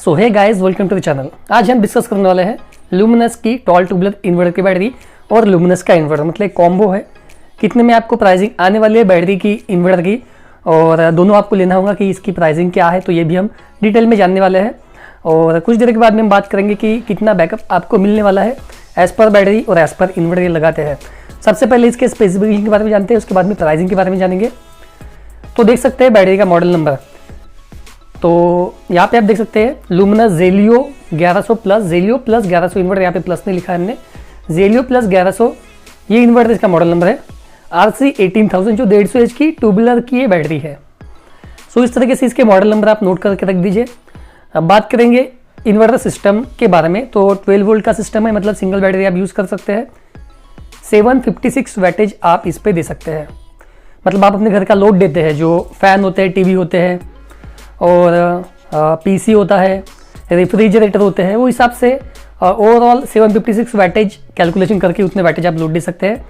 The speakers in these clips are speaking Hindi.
So hey guys, welcome to the channel. आज हम डिस्कस करने वाले हैं लुमिनस की टॉल ट्यूबुलर इन्वर्टर की बैटरी और लुमिनस का इन्वर्टर, मतलब एक कॉम्बो है। कितने में आपको प्राइसिंग आने वाली है बैटरी की, इन्वर्टर की, और दोनों आपको लेना होगा कि इसकी प्राइसिंग क्या है, तो ये भी हम डिटेल में जानने वाले हैं। और कुछ देर के बाद में हम बात करेंगे कि कितना बैकअप आपको मिलने वाला है एज पर बैटरी और एज पर इन्वर्टर ये लगाते हैं। सबसे पहले इसके स्पेसिफिकेशन के बारे में जानते हैं, उसके बाद में प्राइसिंग के बारे में जानेंगे। तो देख सकते हैं बैटरी का मॉडल नंबर, तो यहाँ पे आप देख सकते हैं luminous Zelio 1100 plus, जेलियो plus 1100 inverter, यहाँ पे प्लस नहीं लिखा है हमने, जेलियो प्लस 1100 ये इन्वर्टर इसका मॉडल नंबर है। RC 18000 जो 150 एच की ट्यूबुलर की ये बैटरी है। सो इस तरीके से इसके मॉडल नंबर आप नोट करके रख दीजिए। अब बात करेंगे इन्वर्टर सिस्टम के बारे में, तो 12 वोल्ट का सिस्टम है, मतलब सिंगल बैटरी आप यूज़ कर सकते हैं। 756 वैटेज आप इस पर दे सकते हैं, मतलब आप अपने घर का लोड देते हैं, जो फैन होते हैं, टीवी होते हैं और पीसी होता है, रेफ्रिजरेटर होते हैं, वो हिसाब से ओवरऑल 756 वैटेज कैलकुलेशन करके उतने वैटेज आप लोड दे सकते हैं।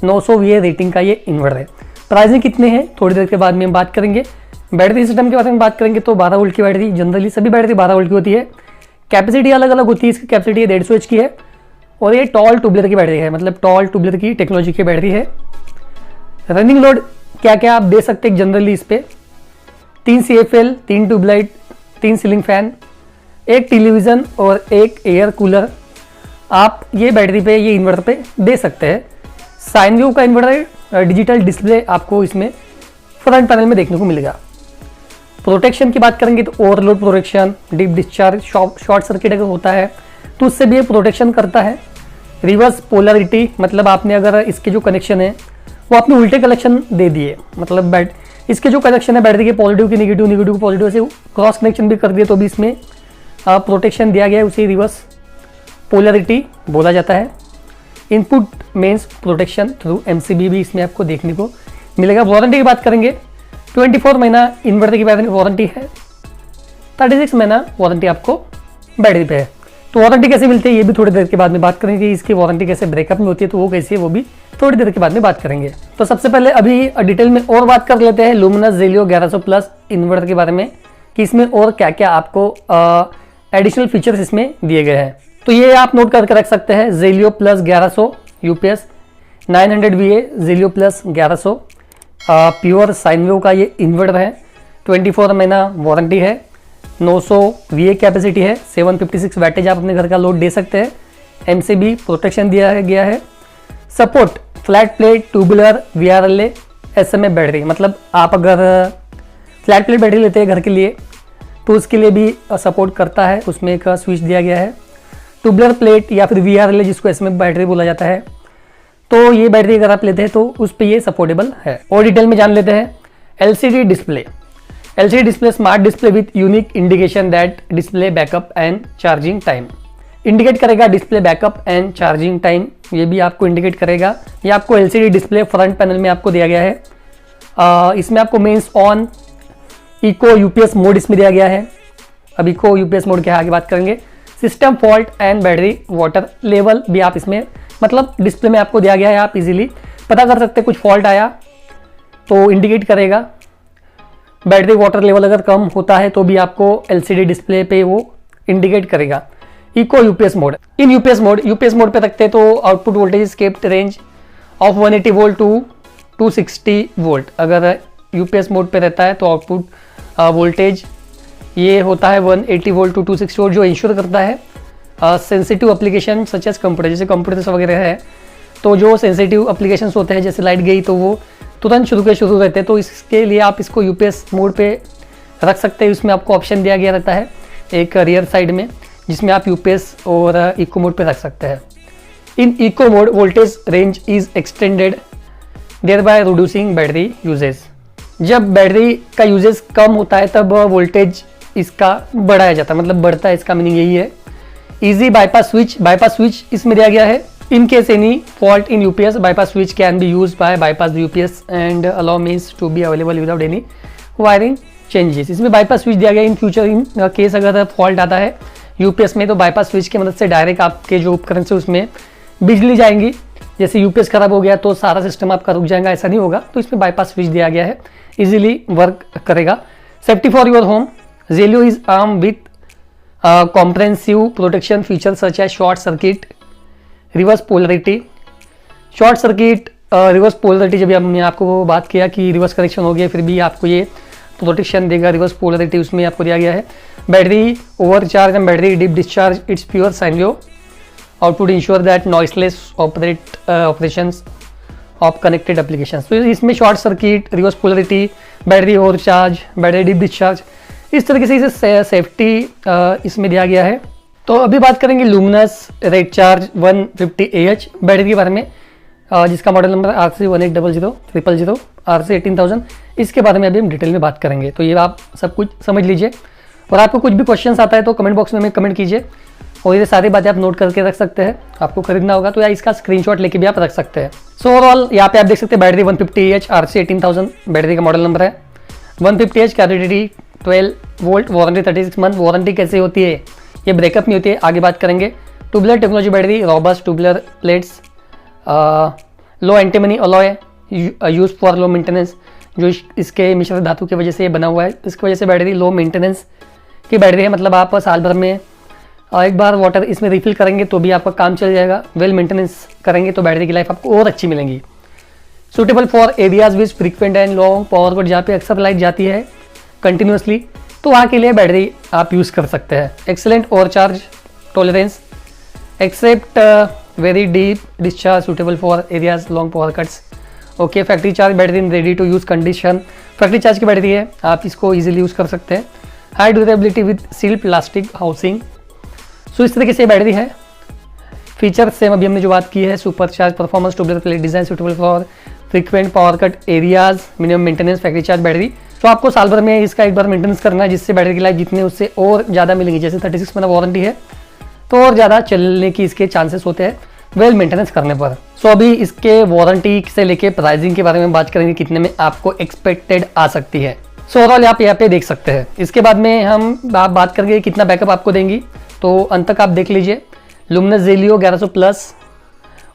900 VA रेटिंग का ये इन्वर्टर है। प्राइसिंग कितने हैं थोड़ी देर के बाद में हम बात करेंगे। बैटरी सिस्टम के बारे में बात करेंगे तो 12 वोल्ट की बैटरी, जनरली सभी बैटरी 12 वोल्ट की होती है। कैपेसिटी अलग अलग होती है, इसकी कैपेसिटी 150 एच की है और ये टॉल ट्यूबुलर की बैटरी है, मतलब टॉल ट्यूबुलर की टेक्नोलॉजी की बैटरी है। रनिंग लोड क्या क्या आप दे सकते हैं जनरली इस पर, 3 CFL, 3 tubelight, 3 ceiling fan, 1 television और 1 एयर कूलर आप ये बैटरी पे, ये इन्वर्टर पे दे सकते हैं। साइन वेव का इन्वर्टर, डिजिटल डिस्प्ले आपको इसमें फ्रंट पैनल में देखने को मिलेगा। प्रोटेक्शन की बात करेंगे तो overload protection, deep discharge, short circuit अगर होता है तो उससे भी ये प्रोटेक्शन करता है। रिवर्स पोलरिटी, मतलब आपने अगर इसके जो कनेक्शन है वो आपने उल्टे कनेक्शन दे दिए, मतलब इसके जो कनेक्शन है बैटरी के पॉजिटिव की नेगेटिव, नेगेटिव को पॉजिटिव से क्रॉस कनेक्शन भी कर दिए तो भी इसमें प्रोटेक्शन दिया गया है, उसे रिवर्स पोलरिटी बोला जाता है। Input mains protection through MCB भी इसमें आपको देखने को मिलेगा। वारंटी की बात करेंगे 24 महीना इन्वर्टर की बैटरी वारंटी है, 36 महीना वारंटी आपको बैटरी पे है। तो वारंटी कैसे मिलती है ये भी थोड़ी देर के बाद में बात करेंगे, इसकी वारंटी कैसे ब्रेकअप में होती है तो वो कैसी है वो भी थोड़ी देर के बाद में बात करेंगे। तो सबसे पहले अभी डिटेल में और बात कर लेते हैं लुमिनस जेलियो 1100 प्लस इन्वर्टर के बारे में कि इसमें और क्या क्या आपको एडिशनल फीचर्स इसमें दिए गए हैं। तो ये आप नोट करके रख सकते हैं, Zelio plus 1100 UPS 900 VA Zelio plus 1100 pure sine wave का ये इन्वर्टर है। 24 महीना वारंटी है, 900 VA कैपेसिटी है, 756 वैटेज आप अपने घर का लोड दे सकते हैं। MCB प्रोटेक्शन दिया गया है। Support flat plate tubular VRLA SMA battery, मतलब आप अगर फ्लैट प्लेट बैटरी लेते हैं घर के लिए तो उसके लिए भी सपोर्ट करता है, उसमें एक स्विच दिया गया है। ट्यूबुलर प्लेट या फिर VRLA जिसको SMA बैटरी बोला जाता है, तो ये बैटरी अगर आप लेते हैं तो उस पर ये सपोर्टेबल है। और डिटेल में जान लेते हैं। LCD display, LCD display smart display with unique indication that display backup and charging time, indicate करेगा display backup and charging time, ये भी आपको इंडिकेट करेगा। ये आपको LCD डिस्प्ले फ्रंट पैनल में आपको दिया गया है। इसमें आपको mains on eco UPS mode इसमें दिया गया है। अब इको UPS मोड के आगे बात करेंगे। System fault and battery water level भी आप इसमें, मतलब डिस्प्ले में आपको दिया गया है, आप इजीली पता कर सकते हैं। कुछ फॉल्ट आया तो इंडिकेट करेगा। बैटरी वाटर लेवल अगर कम होता है तो भी आपको LCD डिस्प्ले पे वो इंडिकेट करेगा। Eco UPS mode, in UPS mode पे रखते हैं तो output voltage kept range of 180 volt to 260 volt. अगर UPS मोड पे रहता है तो आउटपुट वोल्टेज ये होता है 180 वोल्ट टू 260 वोल्ट, जो इंश्योर करता है sensitive application such as computer, जैसे कंप्यूटर्स वगैरह है तो जो सेंसिटिव एप्लीकेशंस होते हैं, जैसे लाइट गई तो वो तुरंत शुरू रहते हैं, तो इसके लिए आप इसको UPS मोड पे रख सकते हैं। इसमें आपको ऑप्शन दिया गया रहता है एक रियर साइड में, जिसमें आप UPS और इको मोड पे रख सकते हैं। In eco mode voltage range is extended thereby reducing battery usage, जब बैटरी का यूजेज कम होता है तब वोल्टेज इसका बढ़ाया जाता है, मतलब बढ़ता है, इसका मीनिंग यही है। इजी बाईपास स्विच इसमें दिया गया है। In case any fault in UPS, bypass switch can be used by bypass the UPS and allow means to be available without any wiring changes। इसमें bypass switch दिया गया। इन फ्यूचर इन केस अगर फॉल्ट आता है UPS में तो bypass switch की मदद से डायरेक्ट आपके जो उपकरण से उसमें बिजली जाएंगी। जैसे UPS खराब हो गया तो सारा सिस्टम आपका रुक जाएगा, ऐसा नहीं होगा, तो इसमें bypass switch दिया गया है, इजीली वर्क करेगा। Safety for your home, Zelio is arm with comprehensive protection feature such है short circuit, reverse polarity. Short circuit, reverse polarity, जब हमने आपको बात किया कि रिवर्स करेक्शन हो गया फिर भी आपको ये प्रोटेक्शन देगा, रिवर्स पोलरिटी उसमें आपको दिया गया है। Battery overcharge and battery deep discharge it's pure sine wave output ensure that noiseless operations of connected applications. तो इसमें short circuit, reverse polarity, battery overcharge, battery deep discharge, इस तरीके से इसे सेफ्टी इसमें दिया गया है। तो अभी बात करेंगे luminous red charge 150Ah battery के बारे में, जिसका मॉडल नंबर RC180000 RC18000, इसके बारे में अभी हम डिटेल में बात करेंगे। तो ये आप सब कुछ समझ लीजिए, और आपको कुछ भी क्वेश्चंस आता है तो कमेंट बॉक्स में हमें कमेंट कीजिए, और ये सारी बातें आप नोट करके रख सकते हैं। आपको खरीदना होगा तो या इसका स्क्रीनशॉट लेके भी आप रख सकते हैं। सो ओवरऑल यहाँ पे आप देख सकते हैं बैटरी 150Ah RC18000 बैटरी का मॉडल नंबर है। 150Ah capacity 12 volt, warranty 36 month. Warranty कैसे होती है, ये ब्रेकअप नहीं होती है, आगे बात करेंगे। Tubular technology battery, robust tubular plates, low antimony alloy use for low maintenance, जो इसके मिश्र धातु की वजह से ये बना हुआ है, इसकी वजह से बैटरी लो मेंटेनेंस की बैटरी है। मतलब आप साल भर में एक बार वाटर इसमें रिफिल करेंगे तो भी आपका काम चल जाएगा। वेल मेंटेनेंस करेंगे तो बैटरी की लाइफ आपको और अच्छी मिलेगी। Suitable for areas which frequent and long power cut, जहाँ पे अक्सर लाइट जाती है कंटिन्यूसली, तो वहाँ के लिए बैटरी आप यूज़ कर सकते हैं। Excellent overcharge tolerance, accept very deep discharge, suitable for areas long power cuts. Okay, factory charge battery in ready to use condition, factory charge की बैटरी है, आप इसको ईजिली यूज़ कर सकते हैं। High durability with seal plastic housing. So इस तरीके से बैटरी है। फीचर सेम अभी हमने जो बात की है, super charge performance, tubular plate design, suitable for frequent power cut areas, minimum maintenance, factory charge battery. तो आपको साल भर में इसका एक बार मेंटेनेंस करना है, जिससे बैटरी की लाइफ जितने उससे और ज़्यादा मिलेंगी। जैसे 36 मंथ वारंटी है तो और ज़्यादा चलने की इसके चांसेस होते हैं वेल मेंटेनेंस करने पर। सो अभी इसके वारंटी से लेके प्राइसिंग के बारे में बात करेंगे, कितने में आपको एक्सपेक्टेड आ सकती है। सो ओवरऑल आप यहाँ पे देख सकते हैं। इसके बाद में हम बात करेंगे कितना बैकअप आपको देंगी, तो अंत तक आप देख लीजिए। लुमिनस जेलियो 1100 प्लस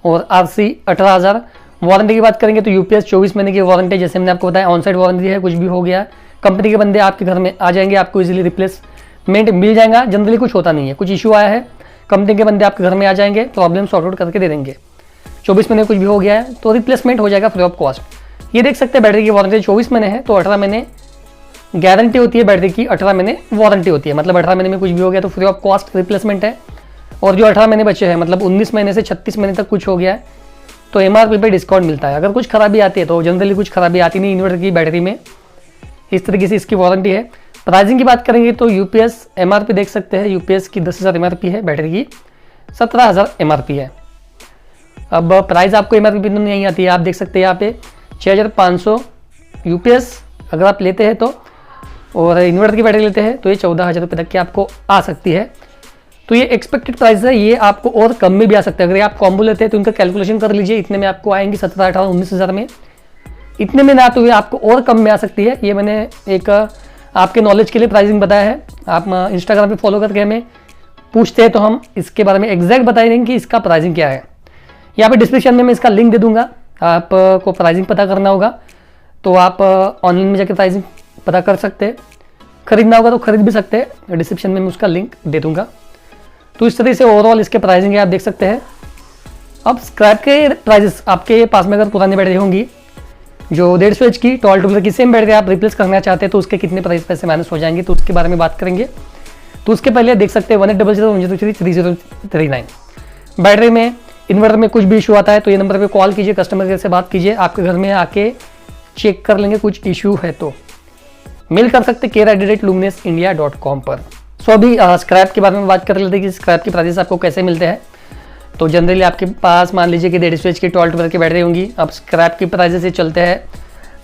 और RC 18000। वारंटी की बात करेंगे तो UPS 24 महीने की वारंटी, जैसे मैंने आपको बताया ऑन साइड वारंटी है। कुछ भी हो गया कंपनी के बंदे आपके घर में आ जाएंगे, आपको इजीली रिप्लेसमेंट मिल जाएगा। जनरली कुछ होता नहीं है, कुछ इशू आया है कंपनी के बंदे आपके घर में आ जाएंगे, प्रॉब्लम सॉर्ट आउट करके दे देंगे। 24 महीने कुछ भी हो गया है तो रिप्लेसमेंट हो जाएगा फ्री ऑफ कॉस्ट। ये देख सकते हैं बैटरी की वारंटी 24 महीने है, तो 18 महीने गारंटी होती है बैटरी की, 18 महीने वारंटी होती है। मतलब 18 महीने में कुछ भी हो गया तो फ्री ऑफ कॉस्ट रिप्लेसमेंट है। और जो 18 महीने बचे हैं, मतलब 19 महीने से 36 महीने तक कुछ हो गया है तो MRP पे डिस्काउंट मिलता है। अगर कुछ खराबी आती है तो जनरली कुछ खराबी आती नहीं इन्वर्टर की बैटरी में, इस तरीके से इसकी वारंटी है। प्राइसिंग की बात करेंगे तो UPS MRP देख सकते हैं, UPS की 10,000 MRP है, बैटरी की 17,000 MRP है। अब प्राइस आपको MRP पे नहीं आती है, आप देख सकते हैं यहाँ पे 6,500 UPS अगर आप लेते हैं तो, और इन्वर्टर की बैटरी लेते हैं तो ये 14,000 रुपये तक की आपको आ सकती है। तो ये एक्सपेक्टेड प्राइस है, ये आपको और कम में भी आ सकता है। अगर आप कॉम्बो लेते हैं तो इनका कैलकुलेशन कर लीजिए, इतने में आपको आएंगी 17, 18, 19,000 में। इतने में ना तो ये आपको और कम में आ सकती है। ये मैंने एक आपके नॉलेज के लिए प्राइसिंग बताया है। आप इंस्टाग्राम पे फॉलो करके हमें पूछते हैं तो हम इसके बारे में एग्जैक्ट बता देंगे कि इसका प्राइसिंग क्या है। यहाँ पे डिस्क्रिप्शन में मैं इसका लिंक दे दूंगा, आपको प्राइसिंग पता करना होगा तो आप ऑनलाइन में जाकर प्राइसिंग पता कर सकते हैं। खरीदना होगा तो खरीद भी सकते हैं, डिस्क्रिप्शन में मैं उसका लिंक दे दूंगा। तो इस तरह से ओवरऑल इसके प्राइसिंग है, आप देख सकते हैं। अब स्क्रैप के प्राइजेस आपके पास में अगर पुरानी बैटरी होंगी जो 150 HP की टॉल ट्यूबुलर की सेम बैटरी आप रिप्लेस करना चाहते हैं तो उसके कितने प्राइस पैसे माइनस हो जाएंगे, तो उसके बारे में बात करेंगे। तो उसके पहले देख सकते हैं 1800-103-3039 बैटरी में इन्वर्टर में कुछ भी इशू आता है तो ये नंबर पे कॉल कीजिए, कस्टमर केयर से बात कीजिए, आपके घर में आके चेक कर लेंगे कुछ इशू है तो। मेल कर सकते care@luminusindia.com पर। सो अभी स्क्रैप के बारे में बात कर लेते हैं कि स्क्रैप की प्राइसेस आपको कैसे मिलते हैं। तो जनरली आपके पास मान लीजिए कि 150 HP की 12 ट्यूबुलर की बैटरी होंगी। अब स्क्रैप की प्राइसेस से चलते हैं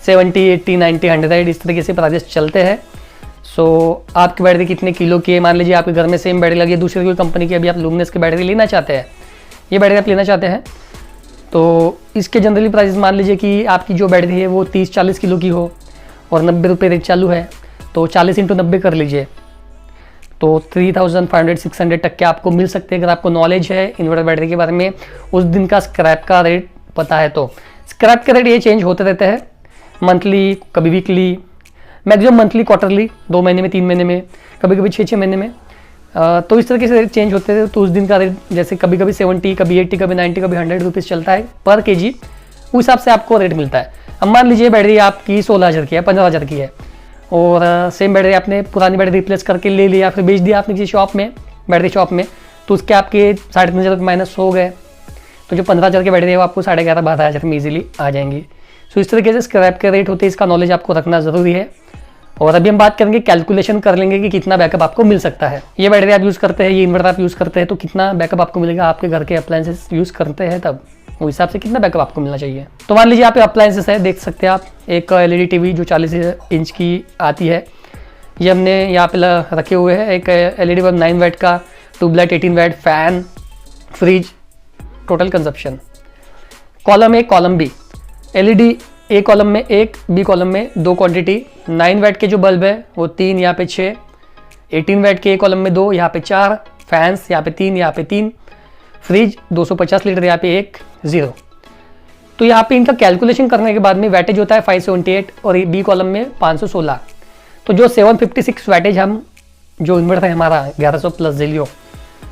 70, 80, 90, 100 इस तरीके से प्राइसेस चलते हैं। सो आपकी बैटरी कितने किलो की है, मान लीजिए आपके घर में सेम बैटरी लगी है दूसरी कोई कंपनी की, अभी आप लुमिनस की बैटरी लेना चाहते हैं, ये बैटरी आप लेना चाहते हैं तो इसके जनरली प्राइसेस मान लीजिए कि आपकी जो बैटरी है वो 30-40 किलो की हो और 90 रुपये रेट चालू है तो 40 × 90 कर लीजिए तो 3,500-600 तक के आपको मिल सकते हैं। अगर आपको नॉलेज है इन्वर्टर बैटरी के बारे में, उस दिन का स्क्रैप का रेट पता है तो। स्क्रैप के रेट ये चेंज होते रहते हैं, मंथली, कभी वीकली, मैक्सिमम मंथली, क्वार्टरली, 2 महीने में, 3 महीने में, कभी कभी 6-6 महीने में तो इस तरीके से रेट चेंज होते थे। तो उस दिन का रेट जैसे कभी कभी 70, कभी 80, कभी 90, कभी 100 रुपीज़ चलता है पर केजी, उस हिसाब से आपको रेट मिलता है। अब मान लीजिए बैटरी आपकी 16,000 की है, 15,000 की है, और सेम बैटरी आपने पुरानी बैटरी रिप्लेस करके ले लिया, फिर बेच दिया आपने किसी शॉप में, बैटरी शॉप में, तो उसके आपके 3,500 माइनस हो गए। तो जो 15,000 की बैटरी है वो आपको 11,500-12,000 में ईजिली आ जाएंगी। तो इस तरीके से स्क्रैप के रेट होते हैं, इसका नॉलेज आपको रखना ज़रूरी है। और अभी हम बात करेंगे, कैलकुलेशन कर लेंगे कि कितना बैकअप आपको मिल सकता है। ये बैटरी आप यूज़ करते हैं, ये इन्वर्टर आप यूज़ करते हैं, तो कितना बैकअप आपको मिलेगा। आपके घर के अप्लायंसेस यूज़ करते हैं तब उस हिसाब से कितना बैकअप आपको मिलना चाहिए। तो मान लीजिए यहाँ पे अप्लायंसेस है, देख सकते हैं आप, एक LED टीवी जो 40 इंच की आती है, ये हमने यहाँ पे रखे हुए हैं। एक LED बल्ब 9 वाट का, tubelight 18 watt, fan, fridge, total consumption. Column A, column B, LED A column में 1, बी कॉलम में 2 क्वांटिटी। 9 वाट के जो बल्ब है वो 3, यहाँ पे 6, 18 वाट के ए कॉलम में 2, यहाँ पे 4, फैंस यहाँ पे 3, यहाँ पे 3, फ्रिज 250 लीटर, यहाँ पे 1, 0। तो यहाँ पे इनका कैलकुलेशन करने के बाद में वैटेज होता है 578 और बी कॉलम में 516। तो जो 756 वैटेज हम, जो इन्वर्टर है हमारा 1100 प्लस जेलियो,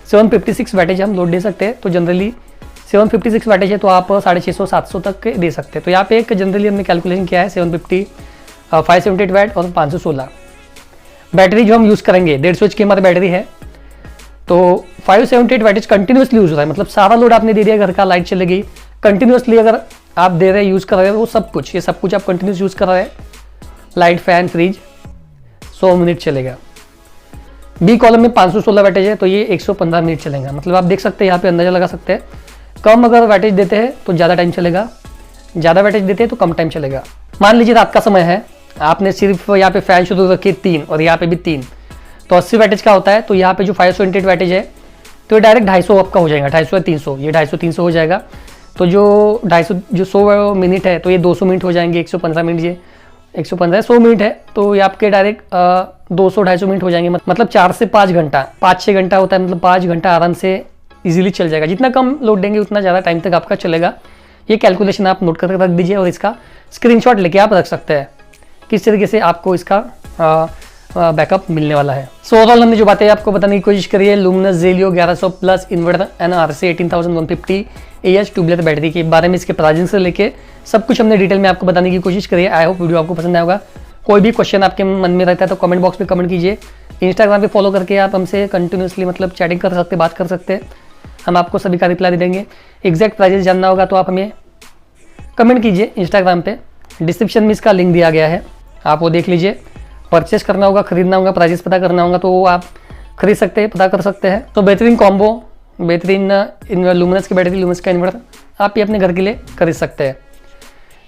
756 वैटेज हम लोड दे सकते हैं। तो जनरली 756 वैटेज है तो आप 650-700 तक दे सकते हैं। तो यहाँ पे एक जनरली हमने कैलकुलेशन किया है 578 वैट और 516। बैटरी जो हम यूज़ करेंगे 150 इंच की हमारी बैटरी है, तो 578 वैटेज कंटिन्यूसली यूज़ हो रहा है, मतलब सारा लोड आपने दे दिया, घर का लाइट चलेगी कंटिन्यूसली। अगर आप दे रहे हैं, यूज़ कर रहे हैं, वो सब कुछ, ये सब कुछ आप कंटिन्यूस यूज़ कर रहे हैं, लाइट, फैन, फ्रिज 100 मिनट चलेगा। बी कॉलम में 516 वैटेज है तो ये 115 मिनट चलेगा। मतलब आप देख सकते हैं, यहाँ पे अंदाजा लगा सकते हैं, कम अगर वैटेज देते हैं तो ज़्यादा टाइम चलेगा, ज़्यादा वैटेज देते हैं तो कम टाइम चलेगा। मान लीजिए रात का समय है, आपने सिर्फ यहाँ पे फैन शुरू रखी 3 और यहाँ पे भी 3, तो 80 वैटेज का होता है। तो यहाँ पे जो 528 वैटेज है तो ये डायरेक्ट 250 आपका हो जाएगा, 250 या 300, ये 250-300 हो जाएगा। तो जो 250 जो 100 मिनट है तो ये 200 मिनट हो जाएंगे, 115 मिनट, ये 115 100 मिनट है तो ये आपके डायरेक्ट 200-250 मिनट हो जाएंगे। मतलब 4 से 5 घंटा, 5-6 घंटा होता है, मतलब 5 घंटा आराम से इजीली चल जाएगा। जितना कम लोड देंगे उतना ज़्यादा टाइम तक आपका चलेगा। ये कैलकुलेशन आप नोट करके रख दीजिए और इसका स्क्रीनशॉट लेके आप रख सकते हैं किस तरीके से आपको इसका बैकअप मिलने वाला है। सो ओवरऑल हमने जो बातें आपको बताने की कोशिश करी है, Luminous Zelio 1100 plus inverter NRC 18150 AH tubular battery के बारे में, इसके प्राइसिंग से लेके सब कुछ हमने डिटेल में आपको बताने की कोशिश करी है। आई होप वीडियो आपको पसंद आया होगा। कोई भी क्वेश्चन आपके मन में रहता है तो कमेंट बॉक्स में कमेंट कीजिए। इंस्टाग्राम पे फॉलो करके आप हमसे कंटिन्यूसली मतलब चैटिंग कर सकते, बात कर सकते हैं, हम आपको सभी का रिप्लाई दे देंगे। एग्जैक्ट प्राइजेस जानना होगा तो आप हमें कमेंट कीजिए इंस्टाग्राम पे, डिस्क्रिप्शन में इसका लिंक दिया गया है, आप वो देख लीजिए। परचेस करना होगा, खरीदना होगा, प्राइजेस पता करना होगा तो वो आप खरीद सकते हैं, पता कर सकते हैं। तो बेहतरीन कॉम्बो, बेहतरीन लुमिनस की बैटरी, लुमिनस का इन्वर्टर आप ये अपने घर के लिए खरीद सकते हैं।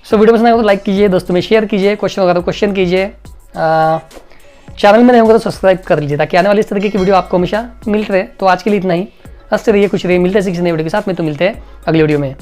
सो वीडियो पसंद आएगा तो लाइक कीजिए, दोस्तों में शेयर कीजिए, क्वेश्चन होगा तो क्वेश्चन कीजिए, चैनल में नहीं होगा तो सब्सक्राइब कर लीजिए ताकि आने वाली इस तरीके की वीडियो आपको हमेशा मिलते रहे। तो आज के लिए इतना ही, हंसते रहिए, खुश रहिए, मिलते हैं किसी नई वीडियो के साथ में। तो मिलते हैं अगली वीडियो में।